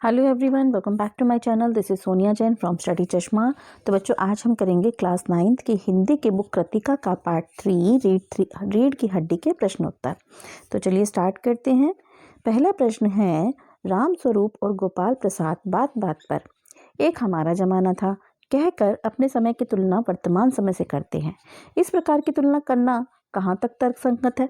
Hello everyone, welcome back to my channel. This is Sonia Jain from study Chashma. तो बच्चों, आज हम करेंगे क्लास 9th की हिंदी के बुक कृतिका का पार्ट 3 रीढ़ की हड्डी के प्रश्नोत्तर। तो चलिए स्टार्ट करते हैं। पहला प्रश्न है, राम स्वरूप और गोपाल प्रसाद बात बात पर एक हमारा जमाना था कहकर अपने समय की तुलना वर्तमान समय से करते हैं। इस प्रकार की तुलना करना कहाँ तक तर्कसंगत है?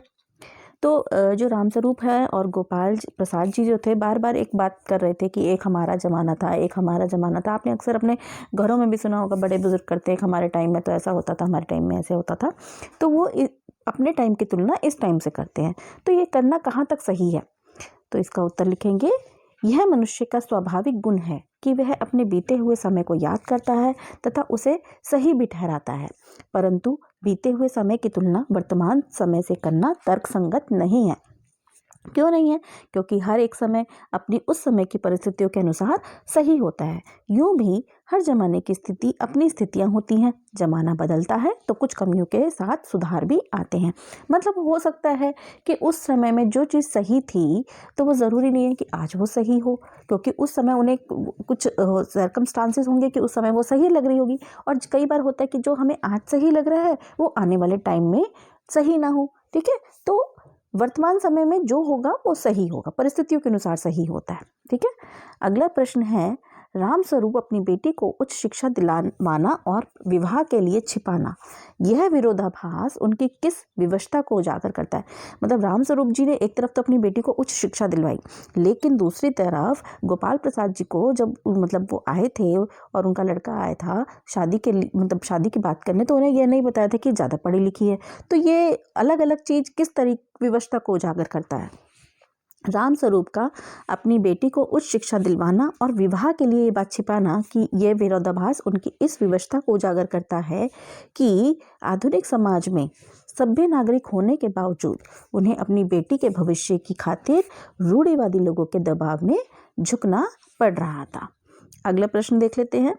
तो जो रामस्वरूप है और गोपाल प्रसाद जी जो थे, बार बार एक बात कर रहे थे कि एक हमारा ज़माना था, एक हमारा ज़माना था। आपने अक्सर अपने घरों में भी सुना होगा, बड़े बुजुर्ग करते हैं, हमारे टाइम में तो ऐसा होता था, हमारे टाइम में ऐसे होता था। तो वो अपने टाइम की तुलना इस टाइम से करते हैं। तो ये करना कहाँ तक सही है? तो इसका उत्तर लिखेंगे, यह मनुष्य का स्वाभाविक गुण है कि वह अपने बीते हुए समय को याद करता है तथा उसे सही भी ठहराता है, परंतु बीते हुए समय की तुलना वर्तमान समय से करना तर्कसंगत नहीं है। क्यों नहीं है? क्योंकि हर एक समय अपनी उस समय की परिस्थितियों के अनुसार सही होता है। यूं भी हर जमाने की स्थिति अपनी स्थितियां होती हैं। जमाना बदलता है तो कुछ कमियों के साथ सुधार भी आते हैं। मतलब हो सकता है कि उस समय में जो चीज़ सही थी तो वो ज़रूरी नहीं है कि आज वो सही हो, क्योंकि उस समय उन्हें कुछ सर्कमस्टांसेस होंगे कि उस समय वो सही लग रही होगी। और कई बार होता है कि जो हमें आज सही लग रहा है वो आने वाले टाइम में सही ना हो। ठीक है, तो वर्तमान समय में जो होगा वो सही होगा, परिस्थितियों के अनुसार सही होता है। ठीक है। अगला प्रश्न है, राम स्वरूप अपनी बेटी को उच्च शिक्षा दिलाना और विवाह के लिए छिपाना, यह विरोधाभास उनकी किस विवशता को उजागर करता है? मतलब राम स्वरूप जी ने एक तरफ तो अपनी बेटी को उच्च शिक्षा दिलवाई, लेकिन दूसरी तरफ गोपाल प्रसाद जी को जब मतलब वो आए थे और उनका लड़का आया था शादी की बात करने, तो उन्हें यह नहीं बताया था कि ज़्यादा पढ़ी लिखी है। तो ये अलग अलग चीज़ किस तरीके विवशता को उजागर करता है? राम स्वरूप का अपनी बेटी को उच्च शिक्षा दिलवाना और विवाह के लिए ये बात छिपाना कि ये विरोधाभास उनकी इस विवशता को उजागर करता है कि आधुनिक समाज में सभ्य नागरिक होने के बावजूद उन्हें अपनी बेटी के भविष्य की खातिर रूढ़िवादी लोगों के दबाव में झुकना पड़ रहा था। अगला प्रश्न देख लेते हैं।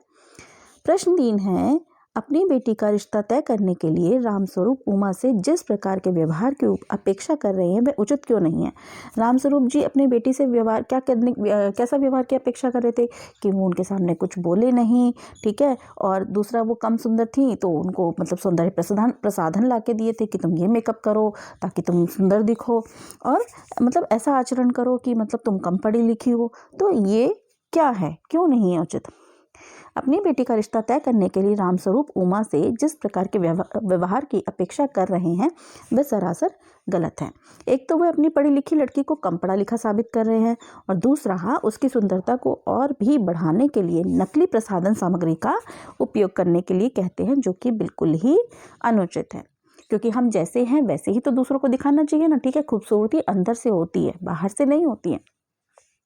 प्रश्न 3 है, अपनी बेटी का रिश्ता तय करने के लिए रामस्वरूप उमा से जिस प्रकार के व्यवहार की अपेक्षा कर रहे हैं वह उचित क्यों नहीं है? रामस्वरूप जी अपनी बेटी से कैसा व्यवहार की अपेक्षा कर रहे थे कि वो उनके सामने कुछ बोले नहीं। ठीक है। और दूसरा, वो कम सुंदर थी तो उनको मतलब सौंदर्य प्रसाधन ला के दिए थे कि तुम ये मेकअप करो ताकि तुम सुंदर दिखो, और मतलब ऐसा आचरण करो कि मतलब तुम कम पढ़ी लिखी हो। तो ये क्या है, क्यों नहीं है उचित? अपनी बेटी का रिश्ता तय करने के लिए रामस्वरूप उमा से जिस प्रकार के व्यवहार की अपेक्षा कर रहे हैं वह सरासर गलत है। एक तो वह अपनी पढ़ी लिखी लड़की को कम पढ़ा लिखा साबित कर रहे हैं, और दूसरा उसकी सुंदरता को और भी बढ़ाने के लिए नकली प्रसाधन सामग्री का उपयोग करने के लिए कहते हैं, जो कि बिल्कुल ही अनुचित है। क्योंकि हम जैसे हैं वैसे ही तो दूसरों को दिखाना चाहिए ना। ठीक है, खूबसूरती अंदर से होती है, बाहर से नहीं होती है।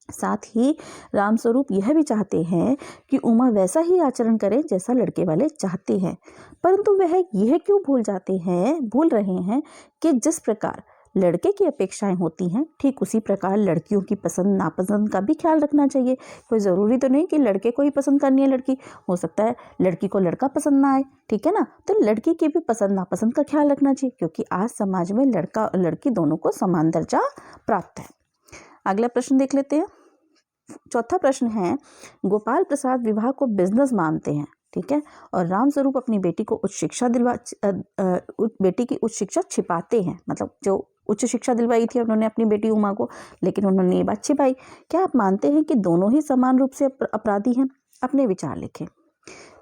साथ ही रामस्वरूप यह भी चाहते हैं कि उमा वैसा ही आचरण करे जैसा लड़के वाले चाहते हैं, परंतु वह यह क्यों भूल रहे हैं कि जिस प्रकार लड़के की अपेक्षाएं होती हैं ठीक उसी प्रकार लड़कियों की पसंद नापसंद का भी ख्याल रखना चाहिए। कोई ज़रूरी तो नहीं कि लड़के को ही पसंद करनी है लड़की, हो सकता है लड़की को लड़का पसंद ना आए। ठीक है ना, तो लड़की की भी पसंद नापसंद का ख्याल रखना चाहिए, क्योंकि आज समाज में लड़का लड़की दोनों को समान दर्जा प्राप्त है। अगला प्रश्न देख लेते हैं। चौथा प्रश्न है, गोपाल प्रसाद विवाह को बिजनेस मानते हैं। ठीक है, और रामस्वरूप अपनी बेटी को बेटी की उच्च शिक्षा छिपाते हैं। मतलब जो उच्च शिक्षा दिलवाई थी उन्होंने अपनी बेटी उमा को, लेकिन उन्होंने ये बात छिपाई। क्या आप मानते हैं कि दोनों ही समान रूप से अपराधी हैं? अपने विचार लिखें।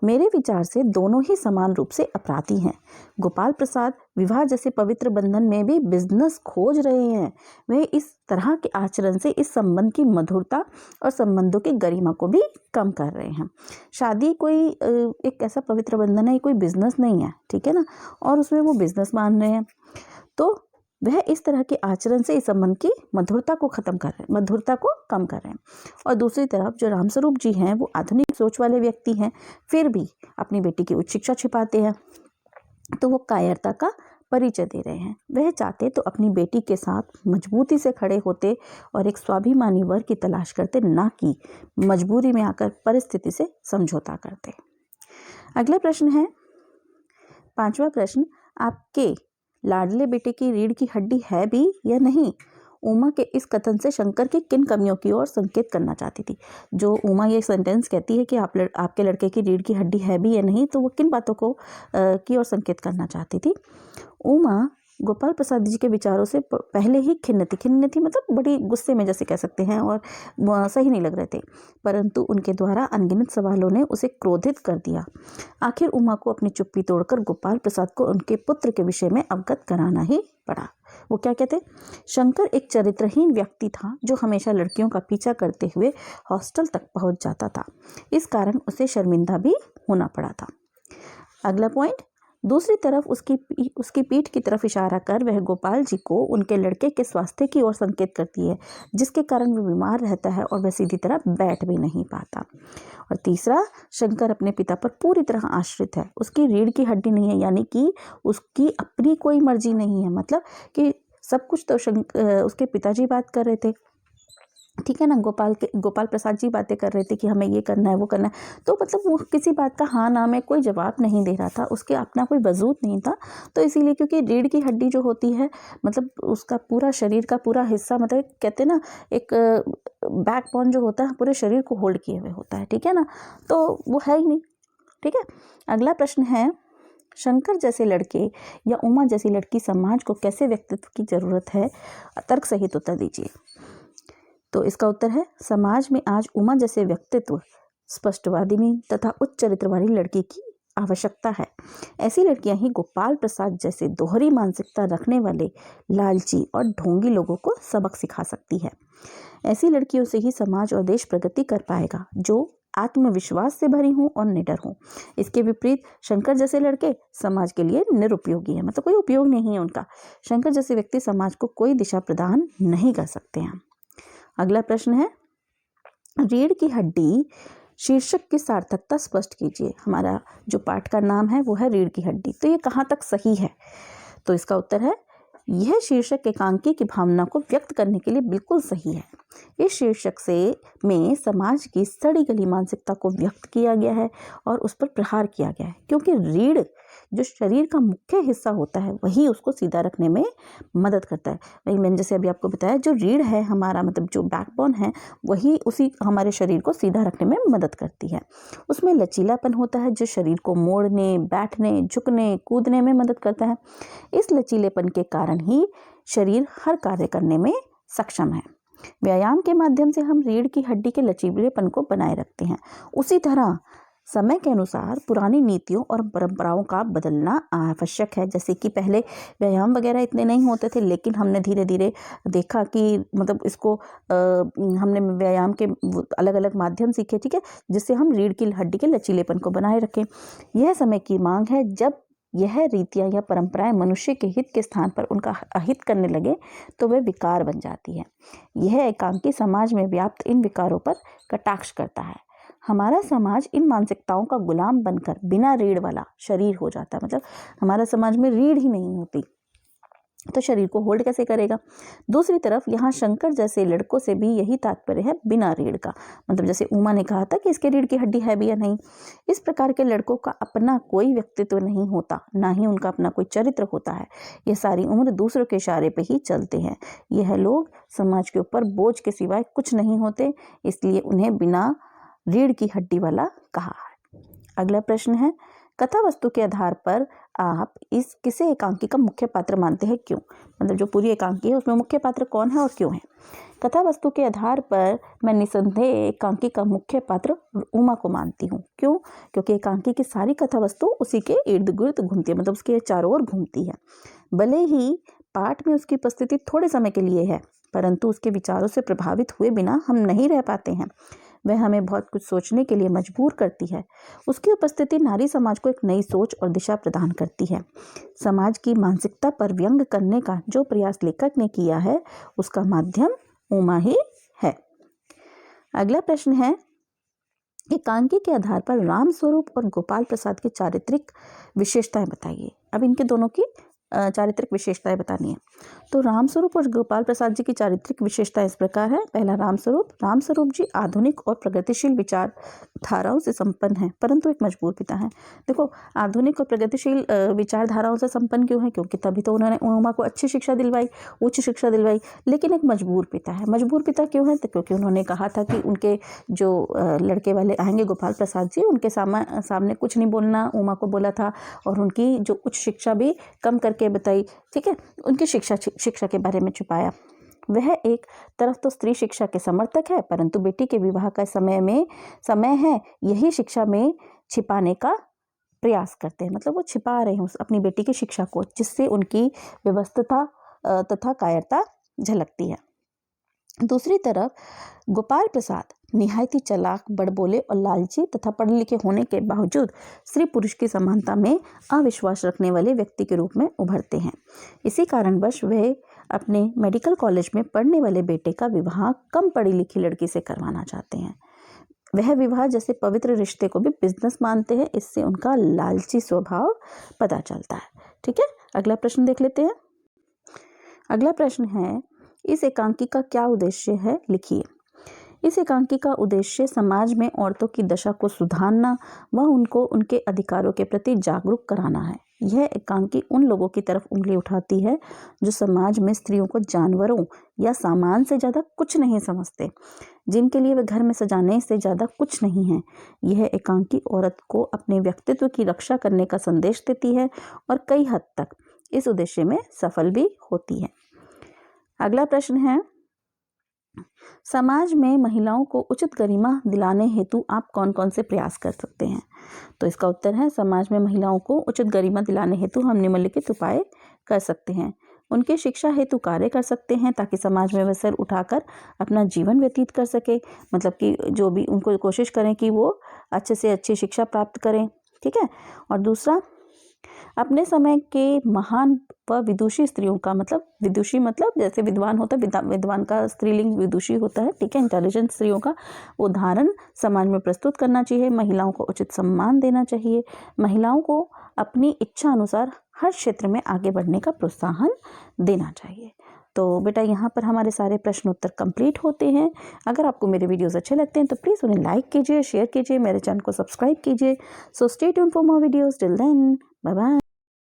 मेरे विचार से दोनों ही समान रूप से अपराधी हैं। गोपाल प्रसाद विवाह जैसे पवित्र बंधन में भी बिजनेस खोज रहे हैं। वह इस तरह के आचरण से इस संबंध की मधुरता और संबंधों की गरिमा को भी कम कर रहे हैं। शादी कोई एक ऐसा पवित्र बंधन है, कोई बिजनेस नहीं है। ठीक है ना, और उसमें वो बिजनेस मान रहे हैं, तो वह इस तरह के आचरण से इस संबंध की मधुरता को कम कर रहे हैं। और दूसरी तरफ जो रामस्वरूप जी हैं वो आधुनिक सोच वाले व्यक्ति हैं, फिर भी अपनी बेटी की उच्च शिक्षा छिपाते हैं, तो वो कायरता का परिचय दे रहे हैं। वह चाहते तो अपनी बेटी के साथ मजबूती से खड़े होते और एक स्वाभिमानी वर की तलाश करते, ना कि मजबूरी में आकर परिस्थिति से समझौता करते। अगला प्रश्न है 5वां प्रश्न, आपके लाडले बेटे की रीढ़ की हड्डी है भी या नहीं? उमा के इस कथन से शंकर की किन कमियों की ओर संकेत करना चाहती थी। जो उमा ये सेंटेंस कहती है कि आपके लड़के की रीढ़ की हड्डी है भी या नहीं, तो वो किन बातों को की ओर संकेत करना चाहती थी। उमा गोपाल प्रसाद जी के विचारों से पहले ही खिन्न थी मतलब बड़ी गुस्से में जैसे कह सकते हैं, और सही नहीं लग रहे थे, परंतु उनके द्वारा अनगिनत सवालों ने उसे क्रोधित कर दिया। आखिर उमा को अपनी चुप्पी तोड़कर गोपाल प्रसाद को उनके पुत्र के विषय में अवगत कराना ही पड़ा। वो क्या कहते, शंकर एक चरित्रहीन व्यक्ति था जो हमेशा लड़कियों का पीछा करते हुए हॉस्टल तक पहुंच जाता था। इस कारण उसे शर्मिंदा भी होना पड़ा था। अगला पॉइंट, दूसरी तरफ उसकी पीठ की तरफ इशारा कर वह गोपाल जी को उनके लड़के के स्वास्थ्य की ओर संकेत करती है, जिसके कारण वह बीमार रहता है और वह सीधी तरह बैठ भी नहीं पाता। और तीसरा, शंकर अपने पिता पर पूरी तरह आश्रित है, उसकी रीढ़ की हड्डी नहीं है, यानी कि उसकी अपनी कोई मर्जी नहीं है, मतलब कि सब कुछ तो उसके पिताजी बात कर रहे थे, ठीक है ना। गोपाल प्रसाद जी बातें कर रहे थे कि हमें ये करना है वो करना है, तो मतलब वो किसी बात का हाँ ना में कोई जवाब नहीं दे रहा था, उसके अपना कोई वजूद नहीं था। तो इसीलिए, क्योंकि रीढ़ की हड्डी जो होती है मतलब उसका पूरा शरीर का पूरा हिस्सा, मतलब कहते हैं ना एक बैकबोन जो होता है पूरे शरीर को होल्ड किए हुए होता है, ठीक है ना, तो वो है ही नहीं, ठीक है। अगला प्रश्न है, शंकर जैसे लड़के या उमा जैसी लड़की समाज को कैसे व्यक्तित्व की जरूरत है, तर्क सहित उत्तर दीजिए। तो इसका उत्तर है, समाज में आज उमा जैसे व्यक्तित्व, स्पष्टवादिनी तथा उच्च चरित्र वाली लड़की की आवश्यकता है। ऐसी लड़कियां ही गोपाल प्रसाद जैसे दोहरी मानसिकता रखने वाले लालची और ढोंगी लोगों को सबक सिखा सकती है। ऐसी लड़कियों से ही समाज और देश प्रगति कर पाएगा जो आत्मविश्वास से भरी हों और निडर हों। इसके विपरीत शंकर जैसे लड़के समाज के लिए निरुपयोगी है, मतलब कोई उपयोग नहीं है उनका। शंकर जैसे व्यक्ति समाज को कोई दिशा प्रदान नहीं कर सकते हैं। अगला प्रश्न है, रीढ़ की हड्डी शीर्षक की सार्थकता स्पष्ट कीजिए। हमारा जो पाठ का नाम है वो है रीढ़ की हड्डी, तो ये कहाँ तक सही है। तो इसका उत्तर है, यह शीर्षक एकांकी की भावना को व्यक्त करने के लिए बिल्कुल सही है। इस शीर्षक में समाज की सड़ी गली मानसिकता को व्यक्त किया गया है और उस पर प्रहार किया गया है, क्योंकि रीढ़ जो शरीर का मुख्य हिस्सा होता है वही उसको सीधा रखने में मदद करता है। वही मैंने जैसे अभी आपको बताया, जो रीढ़ है हमारा, मतलब जो बैकबोन है, वही उसी हमारे शरीर को सीधा रखने में मदद करती है। उसमें लचीलापन होता है जो शरीर को मोड़ने, बैठने, झुकने, कूदने में मदद करता है। इस लचीलेपन के कारण ही शरीर हर कार्य करने में सक्षम है। व्यायाम के माध्यम से हम रीढ़ की हड्डी के लचीलेपन को बनाए रखते हैं। उसी तरह समय के अनुसार पुरानी नीतियों और परंपराओं का बदलना आवश्यक है। जैसे कि पहले व्यायाम वगैरह इतने नहीं होते थे, लेकिन हमने धीरे धीरे देखा कि मतलब इसको हमने व्यायाम के अलग अलग माध्यम सीखे, ठीक है, जिससे हम रीढ़ की हड्डी के लचीलेपन को बनाए रखें। यह समय की मांग है। जब यह रीतियाँ या परंपराएं मनुष्य के हित के स्थान पर उनका अहित करने लगे तो वे विकार बन जाती है। यह एकांकी समाज में व्याप्त इन विकारों पर कटाक्ष करता है। हमारा समाज इन मानसिकताओं का गुलाम बनकर बिना रीढ़ वाला शरीर हो जाता है, मतलब हमारा समाज में रीढ़ ही नहीं होती तो शरीर को होल्ड कैसे करेगा। दूसरी तरफ यहाँ शंकर जैसे लड़कों से भी यही तात्पर्य है, बिना रीढ़ का, मतलब जैसे उमा ने कहा था कि इसके रीढ़ की हड्डी है भी या नहीं। इस प्रकार के लड़कों का अपना कोई व्यक्तित्व नहीं होता, ना ही उनका अपना कोई चरित्र होता है। ये सारी उम्र दूसरों के इशारे पे ही चलते हैं। यह लोग समाज के ऊपर बोझ के सिवाय कुछ नहीं होते, इसलिए उन्हें बिना रीढ़ की हड्डी वाला कहा है। अगला प्रश्न है, कथा वस्तु के आधार पर आप इस किसे एकांकी का मुख्य पात्र मानते हैं, क्यों। मतलब जो पूरी एकांकी है उसमें मुख्य पात्र कौन है और क्यों है। कथा वस्तु के आधार पर मैं निसंदेह एकांकी का मुख्य पात्र उमा को मानती हूँ। क्यों, क्योंकि एकांकी की सारी कथा वस्तु उसी के इर्द गिर्द घूमती है, मतलब उसके चारों ओर घूमती है। भले ही पाठ में उसकी उपस्थिति थोड़े समय के लिए है, परंतु उसके विचारों से प्रभावित हुए बिना हम नहीं रह पाते हैं। वह हमें बहुत कुछ सोचने के लिए मजबूर करती है। उसकी उपस्थिति नारी समाज को एक नई सोच और दिशा प्रदान करती है। समाज की मानसिकता पर व्यंग करने का जो प्रयास लेखक ने किया है उसका माध्यम उमा ही है। अगला प्रश्न है, एकांकी के आधार पर राम स्वरूप और गोपाल प्रसाद की चारित्रिक विशेषताएं बताइए। अब इनके दोनों की चारित्रिक विशेषताएं बतानी है। तो रामस्वरूप और गोपाल प्रसाद जी की चारित्रिक विशेषताएं इस प्रकार है। पहला, रामस्वरूप जी आधुनिक और प्रगतिशील विचारधाराओं से संपन्न हैं, परंतु एक मजबूर पिता हैं। देखो, आधुनिक और प्रगतिशील विचारधाराओं से संपन्न क्यों है? क्योंकि तभी तो उन्होंने उमा को अच्छी शिक्षा दिलवाई, उच्च शिक्षा दिलवाई। लेकिन एक मजबूर पिता है। मजबूर पिता क्यों है? तो क्योंकि उन्होंने कहा था कि उनके जो लड़के वाले आएंगे गोपाल प्रसाद जी, उनके सामने कुछ नहीं बोलना उमा को बोला था, और उनकी जो उच्च शिक्षा भी कम करके बताई। ठीक है, उनकी शिक्षा के बारे में छुपाया। वह एक तरफ तो स्त्री शिक्षा के समर्थक है, परंतु बेटी के विवाह का समय है, यही शिक्षा में छिपाने का प्रयास करते हैं। मतलब वो छिपा रहे हैं अपनी बेटी की शिक्षा को, जिससे उनकी व्यवस्था तथा कायरता झलकती है। दूसरी तरफ गोपाल प्रसाद निहायती चालाक, बड़बोले और लालची तथा पढ़े लिखे होने के बावजूद स्त्री पुरुष की समानता में अविश्वास रखने वाले व्यक्ति के रूप में उभरते हैं। इसी कारणवश वे अपने मेडिकल कॉलेज में पढ़ने वाले बेटे का विवाह कम पढ़ी लिखी लड़की से करवाना चाहते हैं। वह विवाह जैसे पवित्र रिश्ते को भी बिजनेस मानते हैं। इससे उनका लालची स्वभाव पता चलता है। ठीक है, अगला प्रश्न देख लेते हैं। अगला प्रश्न है, इस एकांकी का क्या उद्देश्य है? लिखिए। इस एकांकी का उद्देश्य समाज में औरतों की दशा को सुधारना व उनको उनके अधिकारों के प्रति जागरूक कराना है। यह एकांकी उन लोगों की तरफ उंगली उठाती है जो समाज में स्त्रियों को जानवरों या सामान से ज़्यादा कुछ नहीं समझते, जिनके लिए वे घर में सजाने से ज़्यादा कुछ नहीं है। यह एकांकी औरत को अपने व्यक्तित्व की रक्षा करने का संदेश देती है और कई हद तक इस उद्देश्य में सफल भी होती है। अगला प्रश्न है, समाज में महिलाओं को उचित गरिमा दिलाने हेतु आप कौन कौन से प्रयास कर सकते हैं? तो इसका उत्तर है, समाज में महिलाओं को उचित गरिमा दिलाने हेतु हम निम्नलिखित उपाय कर सकते हैं। उनके शिक्षा हेतु कार्य कर सकते हैं ताकि समाज में वे सिर उठाकर अपना जीवन व्यतीत कर सके। मतलब कि जो भी उनको कोशिश करें कि वो अच्छे से अच्छी शिक्षा प्राप्त करें। ठीक है, और दूसरा, अपने समय के महान व विदुषी स्त्रियों का, मतलब विदुषी मतलब जैसे विद्वान होता है, विद्वान का स्त्रीलिंग विदुषी होता है। ठीक है, इंटेलिजेंट स्त्रियों का उदाहरण समाज में प्रस्तुत करना चाहिए। महिलाओं को उचित सम्मान देना चाहिए। महिलाओं को अपनी इच्छा अनुसार हर क्षेत्र में आगे बढ़ने का प्रोत्साहन देना चाहिए। तो बेटा, यहाँ पर हमारे सारे प्रश्न उत्तर कंप्लीट होते हैं। अगर आपको मेरे वीडियोस अच्छे लगते हैं तो प्लीज़ उन्हें लाइक कीजिए, शेयर कीजिए, मेरे चैनल को सब्सक्राइब कीजिए। So stay tuned for more videos. Till then, bye bye.